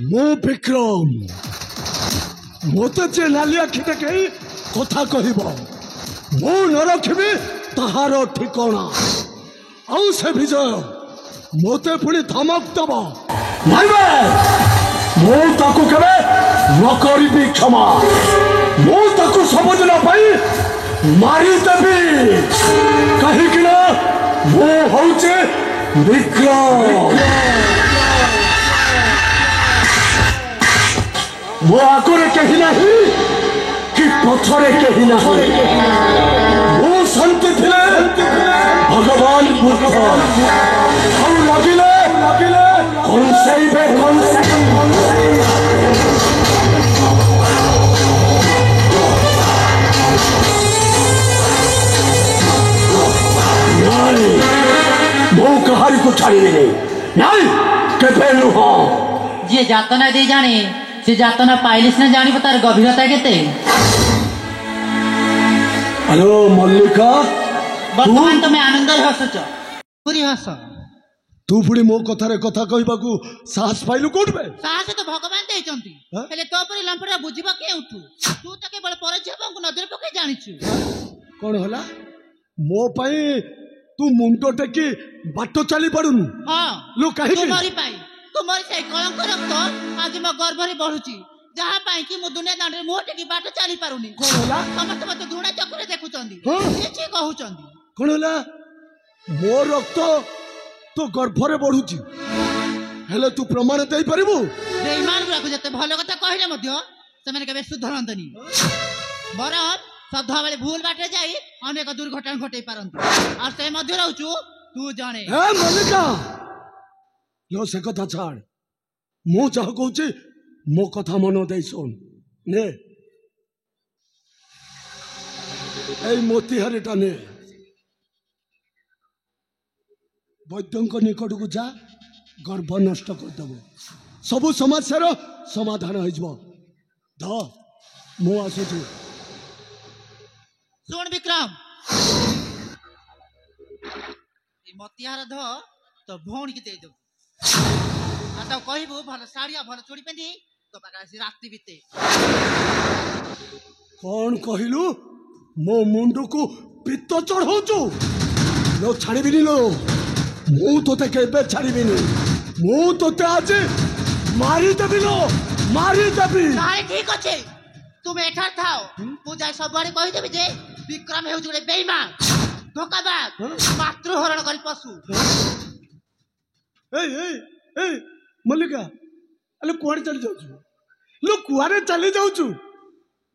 मो विक्रम मत जे नाली आखि देखे कथा कहब मु न रखी ताहार ठिकणा आउ से विजय मते पुणी धमक दब मुझे न करी क्षमा मुझे सबुदिन मारिदेवी कहीं मुझे विक्रम मो आगे कहीं ना कि पथरे कहीं ना मो शांति थे भगवान बुद्ध लगिले मो कहारी को छाड़ी नहीं केबे नुह जे जातना दे जाने से जातना पाइले सिना जानिब तार गभीरता केते। हेलो मल्लिका वर्तमान तुम आनंद हसुच पूरी हस तू पुणी मो कथारे कथा कहबाकू साहस पाइलु कोठबे साहस तो भगवान देचंती हेले तो परि लंपड़ा बुझिबा केउठू तू त केवल परजेबंकु नजर पके जानिछु कोन होला मो पई तू मुंडो टेकी बाटो चली पड़ुनु हां लो काहे तुम्हारी पाई तुम्हारी से कलंक रक्त आज मो गर्भरे बढ़ुची जहा पाई कि मो दुनिया दांडे मो टेकी बाटो चली पारुनी कोन होला समस्त मत दुणा चक्रे देखुचंदी किछि कहउचंदी कोन होला मो रक्त तो गर्भरे बढ़ुची हेले तू प्रमाण देई परिबु बेईमान गुराको जते भलो कथा कहिले मध्य सेमाने केबे सुधरंतनी बरम सदा बेले भूल बाटे जाई अनेक दुर्घटना घटै पारंती आ से मध्य रहउचु तू जाने ए मल्लिका लो से कथा छाड़ मो चाह कहूची मो कथा मन दे सुन ने ए मोतीहारीटा ने वैद्यंक निकट को जा गर्भ नष्ट करदेव सबु समस्यार समाधान हो ध मु आसुची सुन विक्रम मतिहार ध तो भौणी की दे दो तो कहबू भल साड़िया भल चूड़ी पेंदी तो पासी रात्रि बीते कौन कहलु मो मुंडू को पित्त चढ़ाऊचु लो छाड़बी लो मु तोते केबे छाड़बी मु तोते आज मारिदेवी लो मारिदेवी तारे ठीक अच्छे तुम एठार थाओ मु जाय सबआडे कहि देबी जे विक्रम हेउ जुड़े बेईमान धोखाबाज मातृहरण करी पशु ए ए ए मल्लिका अले कुआड़े चली जाउछु लो कुआरे चली जाउछु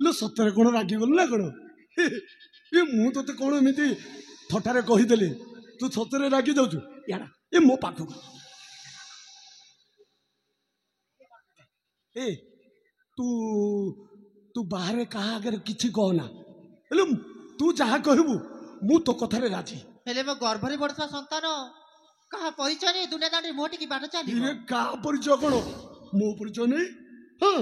लो सतरे कोन रागी गल ना कोन ए मु तोते कोन एमिति थटारे कहि देली तू सतरे रागी जाउछु याडा ए मो पाखु ए तू तू बाहर कहा अगर किछि कहना हेलो तू जहा कहबू मु तो कथारे राजी हेले मो गर्भरे बडसा संतान कहा परिचय नहीं दुनिया दांडे मोटी की बाट चाली रे का परिचय कोन मो परिचय नहीं हां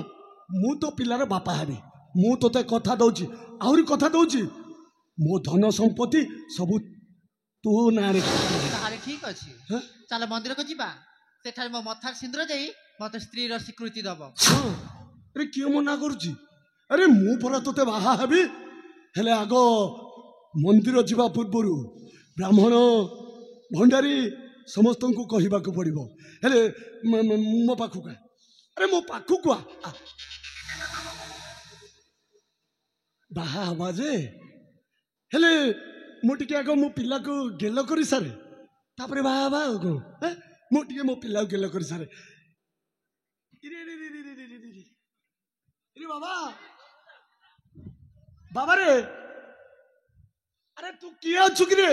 मु तो पिलार बापा हेबी मु तोते कथा दउची आउरी कथा दउची मो धन संपत्ति सब तू नारे तारे ठीक अछि चल मंदिर को जीवा सेठारे मो मथार सिंदूर देई मते स्त्री र स्वीकृति दबो अरे कियो मना करूची अरे मु परा तोते बाहा हेबी हेले आगो मंदिर जीवा पूर्वरु ब्राह्मण भंडारी समस्त को कहबा को पड़िबो हेले मो पाखु का अरे मो पाखु को बाहा हवा जे हेले मोटिके आगो मो पिला को गेलो करी सारे तापरे बाहा बा को मोटिके मो पिला को गेलो करी सारे इरे बाबा बाबा रे अरे तू किए अच्छु कि रे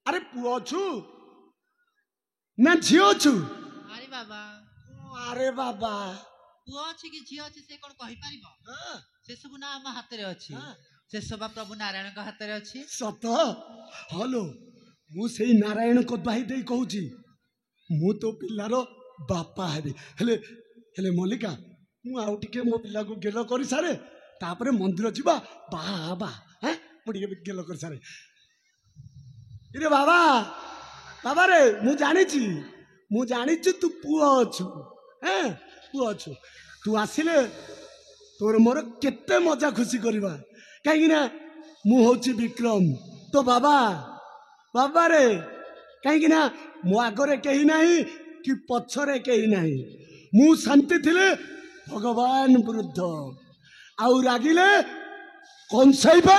अरे पुओ छु ना झियो छु अरे बाबा अरे बाबा पुओ अछि कि झियो अछि से कोन कहि परिबो से सब ना हम हाथ रे अछि से सब प्रभु नारायण का हाथ रे अछि सत हेलो मु सेई नारायण को दवाई देई कहूची मु तो पिल्लारो बापा हेबी हेले हेले मल्लिका मु आउ टिके मो पिल्ला को गेलो करी सारे तापरे मंदिर जीवा बाबा हैं मुटिके गेलो करी सारे इरे बाबा बाबा रे मु जानी तू पुओ अछु হ্যাঁ তু অছু তু আসলে তোর মোর কেতে মজা খুশি করিবা কাହିଁକି ନା ମୁଁ ହଉଛି ବିକ୍ରମ ତ ବାବା ରେ କାହିଁକି ନା ମୋ ଆଗରେ କେହି ନାହିଁ କି ପଛରେ କେହି ନାହିଁ ମୁଁ ଶାନ୍ତି ଥିଲେ ଭଗବାନ ବୃଦ୍ଧ ଆଉ ରାଗିଲେ କଂସାଇବା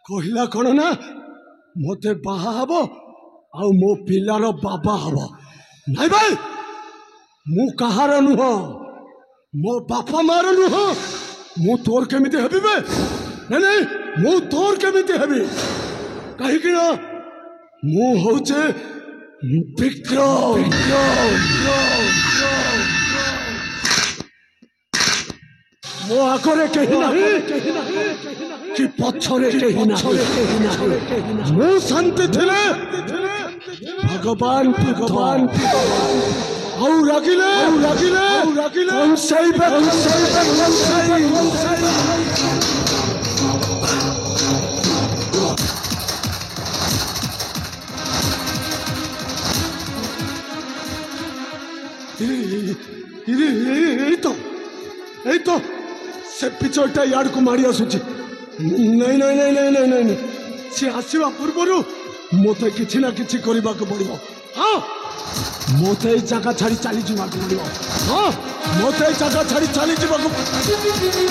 କହିଲା କଣ ନା ମତେ ବାହା ହବ ଆଉ ମୋ ପିଲାର ବାବା ହବ ନାଇଁ ଭାଇ ମୁଁ କାହାର ନୁହଁ ମୋ ବାପା ମାର ନୁହଁ ମୁଁ ତୋର କେମିତି ହେବି ବେ ନାଇଁ ନାଇଁ ମୁଁ ତୋର କେମିତି ହେବି କାହିଁକି ନା ମୁଁ ହଉଛି ବିକ୍ରମ ମୋ ଆଗରେ କେହି ନାହିଁ कि पछरे केही नाही ମୁଁ ଶାନ୍ତି ଥିଲେ ଭଗବାନ ଆଉ ରାଗିଲେ କଂସାଇବେ ଏଇ ତ ସେ ପିଚଟା ଇଆଡ଼କୁ ମାଡ଼ି ଆସୁଛି नहीं नहीं नहीं नहीं नहीं नहीं सी आसवा पूर्वर मत कि ना कि पड़ो हाँ मत जगह छाड़ी चली जावाक पड़ो हाँ मत जगह छाड़ी चली जावाक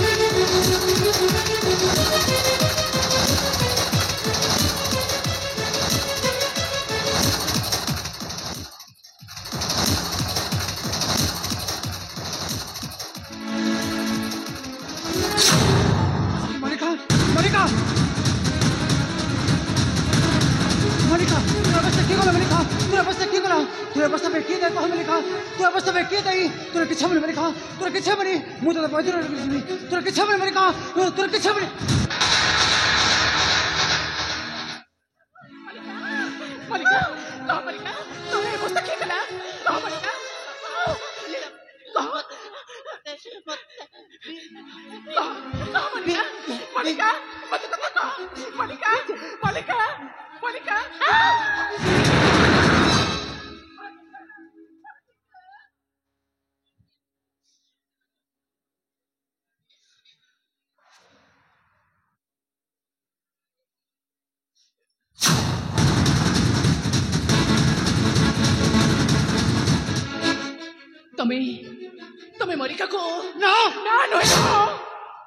तुम्हें मरिका को ना ना नो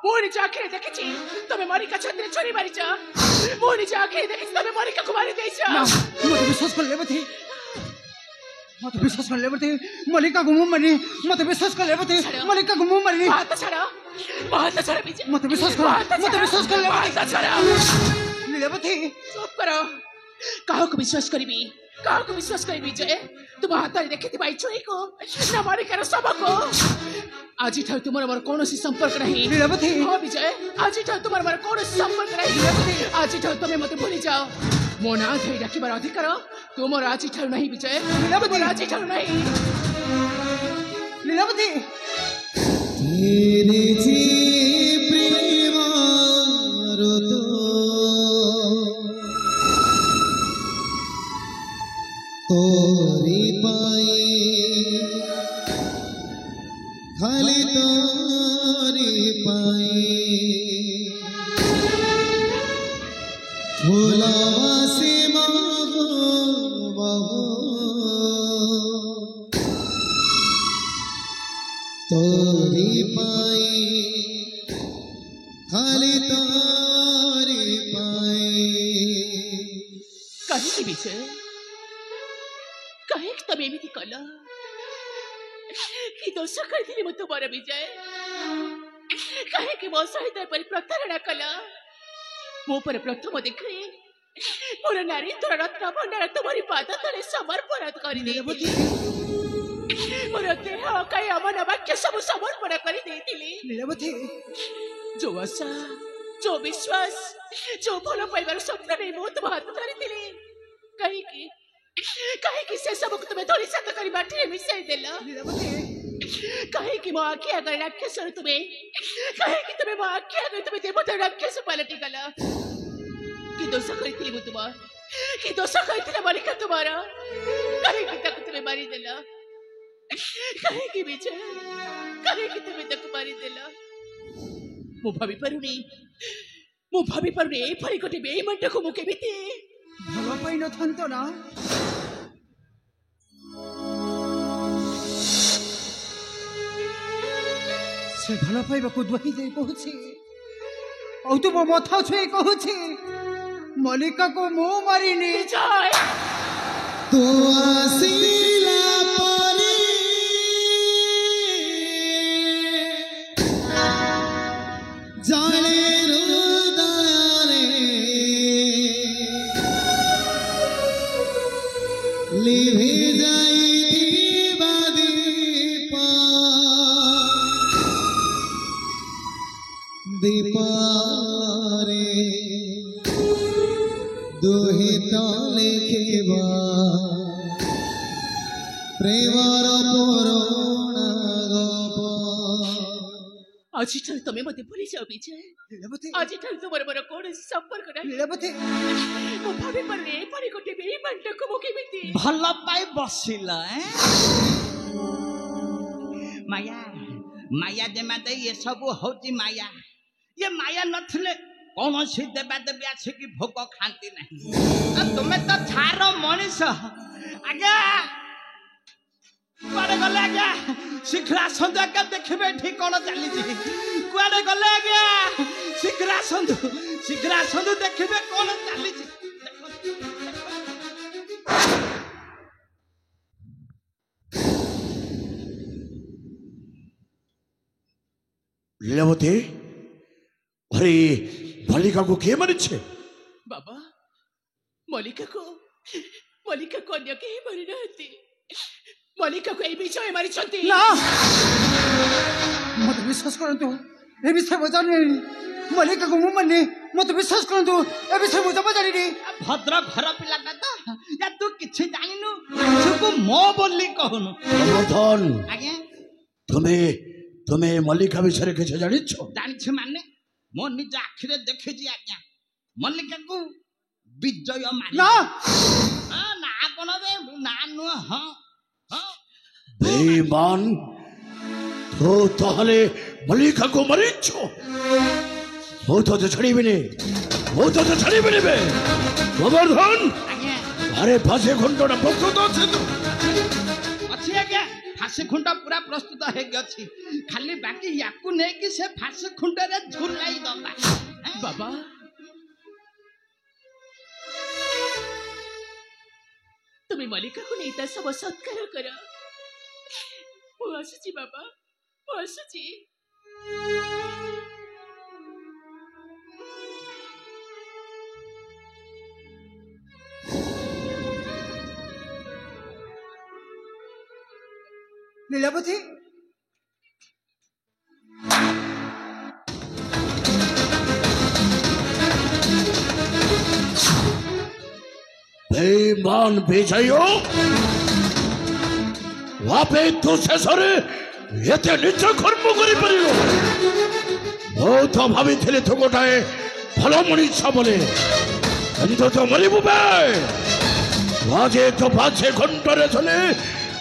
मो निज आखिरे देखिछि तुम्हें मरिका छत्री छोरी मारिछ मो निज आखिरे देखिछि तुम्हें मरिका को मारि दैछ ना मते विश्वास कर लेबथि मलिका को मुंह मारि मते विश्वास कर लेबथि मलिका को मुंह मारि बात छाड़ विजय मते विश्वास कर लेबथि चुप करो काहो को विश्वास करिबी विजय तुम हाथ में देखी थी छुई को ना मरिकार सब को आज तुम मोर कौन संपर्क नहीं हाँ विजय आज तुम मोर कौन संपर्क नहीं आज तुम मत भूली जाओ मो ना धरी डाकिबार अधिकार तुम आज नहीं विजय आज नहीं लीलावती तोरी पाई खाली तोरी पाई भोलावासी मागो तोरी पाई खाली तोरी पाई कहीं विजय कहीं तब एमती कल कि दोष कर मु तुम विजय कहीं मो सहित प्रतारणा कल मो पर प्रथम देखी मोर नारी तोर रत्न भंडार तुम्हारी पाद तले समर्पण कर मोर देह कई अमन वाक्य सब समर्पण कर जो आशा जो विश्वास जो भल पाइबार स्वप्न नहीं मु तुम हाथ धरी कहीं से सब तुम्हें धोरी सात कर बाटी मिसाई देल कहीं मो आखि आगे राक्षस तुम्हें कहीं तुम्हें मो आखि आगे तुम्हें देवता राक्षस पलटि गल कि दोष करी मु तुम कि दोष करी मलिका तुम्हारा कहीं तुम्हें मारिदेल कहीं विजय कहीं तुम्हें मारिदेल मु भावी पारुनी एपरी गोटे बेईमानटा को मु केमिति भल पाई नथांत ना से भल पाइबा को दुही दे कहूची औ तू मो मथा छुई कहूची मलिका को मो मारिनी विजय तो आसिला परे जाने हृदय लिभि जाइथिबा दीपारे दुहित लिखिबा प्रेमर पुराण गप आज तुम्हें मत भूली जाओ विजय आज तुम्हारे मोर कौन संपर्क नहीं मु भावी पारुनी एपरी गोटे बेईमानटा को मु केमिति भल पाई बसिला माया माया देमाते ये सब होची माया ये माया नथिले कौन सी देवा देवी आसिकी भोग खाती नहीं तुम्हें तो छार मनीष आज्ञा कुआडे गले आज्ञा शीघ्र आसतु आज्ञा देखिए ठीक कौन चली कुआडे गले आज्ञा शीघ्र आसतु देखिए कौन चली लीलावती अरे मलिका को के मारिछे बाबा मलिका को अन्य कहीं मारी नहती मलिका को विजय मारी ना मत विश्वास करंतु ए विषय बजानी मलिका को मु मारनी मत विश्वास करंतु ए विषय मु जमा जानी भद्र घर पिला का या तू किछि जानिनु सबको मो बोली कहनु गोवर्धन आज्ञा तुम्हें मल्लिका विषय किसी जानिछ जानिछ माने मो निज आखिरे देखिछि आज्ञा मल्लिका को विजय मारी ना ना कोन बे ना नु हां बेईमान तो ताहले मल्लिका को मारिछ वो तो छड़ीबिनी बे गोवर्धन आज्ञा अरे फांसी घंटा प्रस्तुत अच्छे तो अच्छी आज्ञा फांसी खुंटा पूरा प्रस्तुत है गछि खाली बाकी याकू नै कि से फांसी खुंटा रे झुलाई दबा बाबा तुम्हें मलिका को नहीं सब सत्कार कर मु आसुची बाबा मु आसुची लीलावती बेईमान विजय वापे तू शेषरे एते निज कर्म करि परिलो बहुत भावी थिले तो गोटाए भल मनीष बोले किंतु तो मरिबु बे आजे तो पाछे घंटरे चले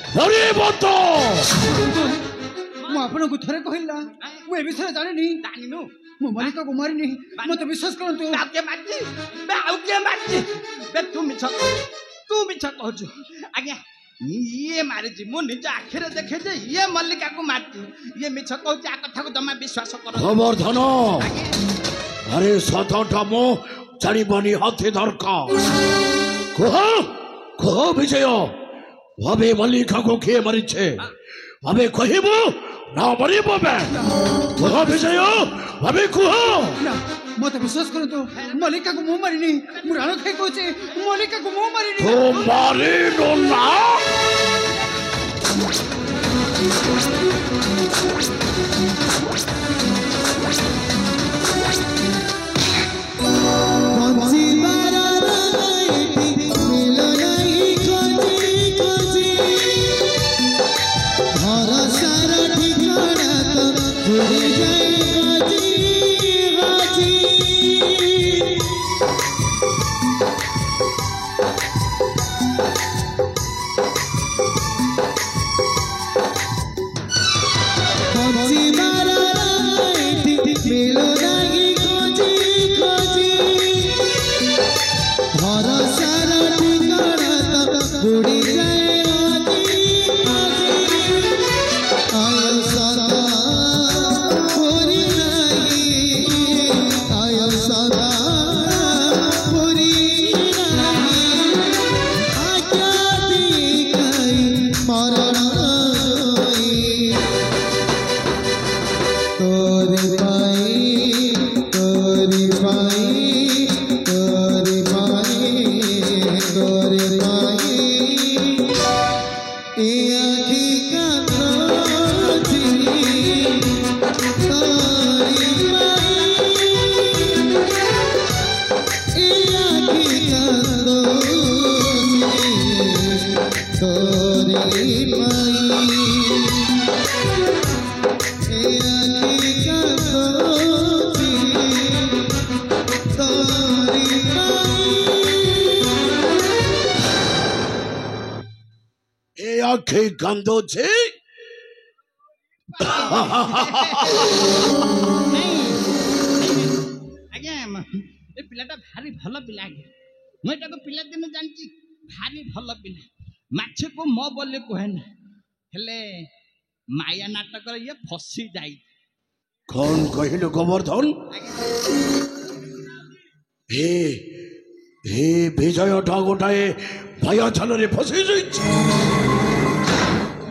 मरिब तो मु आपन को थरे कहिला मु ए विषय जानिनी जानिनु मु मलिका को मारिनी मत विश्वास करंतु आके मारजी बे आउ के मारजी बे तू मिछ तू मिछ कहछु आज्ञा ये मारिछि मु निज आखिरे देखे जे ये मल्लिका को मारती ये मिछ कहछि आ कथा को जमा विश्वास कर गोवर्धन अरे सतटा मो जानिबनी हाथी दरकार कह विजय भावे मल्लिका को किए मरिछे भावे कहिबो ना मरिबो बे कह विजय भावे कह ना मत विश्वास करो तो मल्लिका को मुंह मारिनी मु राणो खाई कहूचे मल्लिका को मुंह मारिनी तो मारी नो ना आखे गंदो छे आज्ञा ए पिलाटा भारी भल पिला आज्ञा मैं एटा को पिला दिन जानची भारी भल पिला माछे को म बोले कहे ना हेले माया नाटक ये फसी जाई कौन कहिलो गोवर्धन हे हे विजय ठागोटाए भया छलरे फसी जाइछि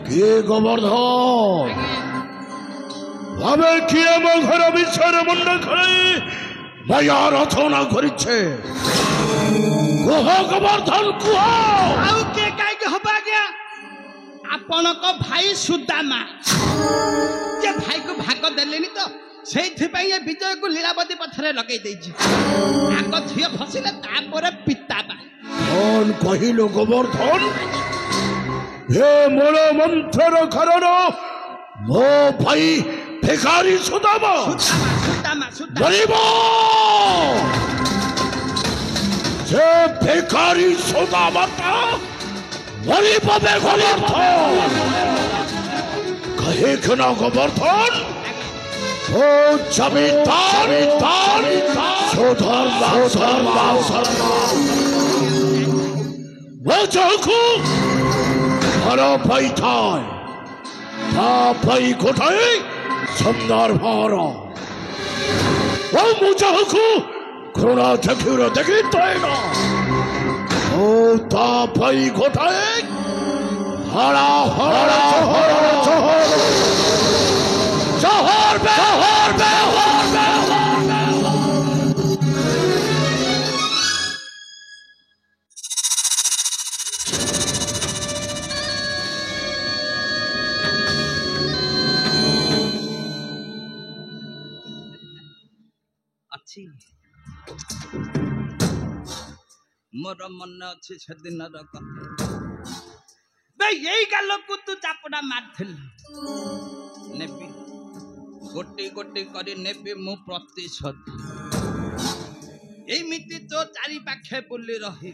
के गोवर्धन भावे किए मो घर विषय मुंड खड़े भया रचना करिछे कह गोवर्धन कह आउ के काई के हबा गया आपण को भाई सुदामा जे भाई को भाग देलेनी तो सेथि पई ये विजय को लीलावती पथरे लगै दैछि आग झियो फसिले तापरे पिताबा कौन कहिलो गोवर्धन हे मोर मंत्र कारण मो भाई भिखारी सुदामा गरीब जे भिखारी सुदामा गरीब गोवर्धन कहे ना गोवर्धन ओ जमींदार सुधर वो चौकू हरा भाई था भाई कोठाई सुंदर भारा वो मुझे को घृणा चक्र देखी तो ओ ता भाई कोठाई हरा हरा जोहर बे मोर मन अच्छी से दिन बे यही गाल को तू चापड़ा मार नेबी गोटी गोटी करी नेबी मु प्रतिशोध एमिति तो चारि पाखे बुली रही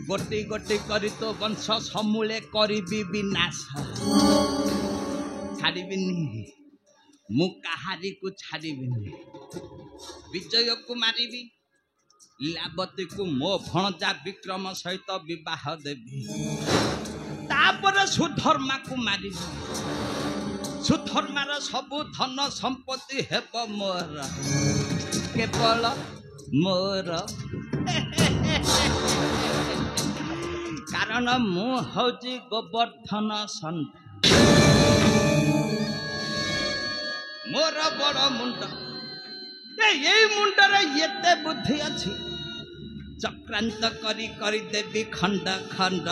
गोटी गोटी करी तो वंश समूले करी विनाश छाड़बिनी मु कहारी को छाड़बिनी विजय को मारिबी लीलावती को मो भणजा विक्रम सहित विवाह देवी तापर सुधर्मा को मारी सुधर्मार सबु धन संपत्ति हेब मोर केवल मोर कारण मु हूँ गोवर्धन सन्तान मोर बड़ मुंड ये मुंडर एते बुद्धि अच्छी चक्रांत करी देवी खंड खंड